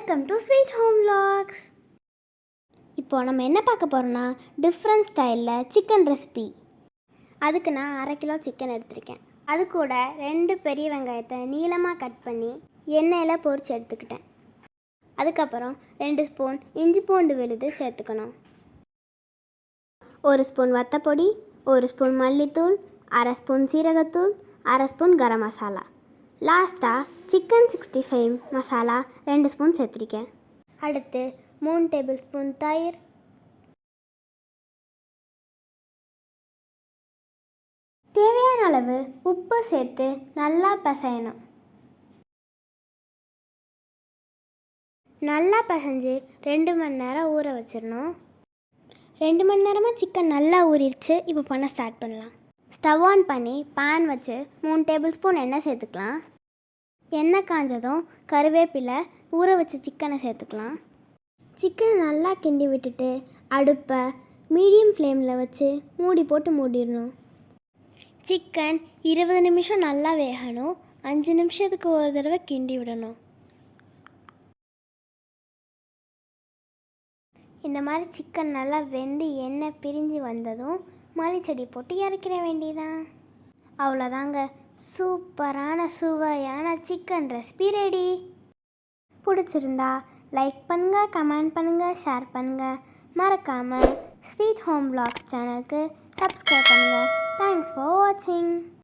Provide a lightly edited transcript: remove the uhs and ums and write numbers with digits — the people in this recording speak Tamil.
Welcome to sweet home vlogs. இப்போது நம்ம என்ன பார்க்க போகிறோன்னா டிஃப்ரெண்ட் ஸ்டைலில் சிக்கன் ரெசிபி. அதுக்கு நான் 1/2 கிலோ சிக்கன் எடுத்திருக்கேன். அது கூட 2 பெரிய வெங்காயத்தை நீளமாக கட் பண்ணி எண்ணெயில் பொரித்து எடுத்துக்கிட்டேன். அதுக்கப்புறம் 2 ஸ்பூன் இஞ்சி பூண்டு விழுது சேர்த்துக்கணும். 1 ஸ்பூன் வத்தப்பொடி, 1 ஸ்பூன் மல்லித்தூள், 1/2 ஸ்பூன் சீரகத்தூள், 1/2 ஸ்பூன் கரம் மசாலா. லாஸ்ட்டாக சிக்கன் 65 மசாலா 2 ஸ்பூன் சேர்த்துருக்கேன். அடுத்து 3 டேபிள் ஸ்பூன் தயிர், தேவையான அளவு உப்பு சேர்த்து நல்லா பிசையணும். நல்லா பிசைஞ்சு 2 மணி நேரம் ஊற வச்சிடணும். 2 மணி நேரமாக சிக்கன் நல்லா ஊறிடுச்சு. இப்போ பண்ண ஸ்டார்ட் பண்ணலாம். ஸ்டவ் ஆன் பண்ணி பேன் வச்சு 3 டேபிள் ஸ்பூன் எண்ணெய் சேர்த்துக்கலாம். எண்ணெய் காஞ்சதும் கருவேப்பிலை, ஊற வச்ச சிக்கனை சேர்த்துக்கலாம். சிக்கனை நல்லா கிண்டி விட்டுட்டு அடுப்பை மீடியம் ஃப்ளேமில் வச்சு மூடி போட்டு மூடிடணும். சிக்கன் 20 நிமிஷம் நல்லா வேகணும். 5 நிமிஷத்துக்கு ஒரு தடவை கிண்டி விடணும். இந்த மாதிரி சிக்கன் நல்லா வெந்து எண்ணெய் பிரிஞ்சு வந்ததும் மல்லிச்செடி போட்டு இறக்கிற வேண்டியதான். அவ்வளோதாங்க, சூப்பரான சுவையான சிக்கன் ரெசிபி ரெடி. பிடிச்சிருந்தா லைக் பண்ணுங்கள், கமெண்ட் பண்ணுங்கள், ஷேர் பண்ணுங்கள். மறக்காமல் ஸ்வீட் ஹோம் vlogs சேனலுக்கு சப்ஸ்கிரைப் பண்ணுங்கள். தேங்க்ஸ் ஃபார் வாட்சிங்.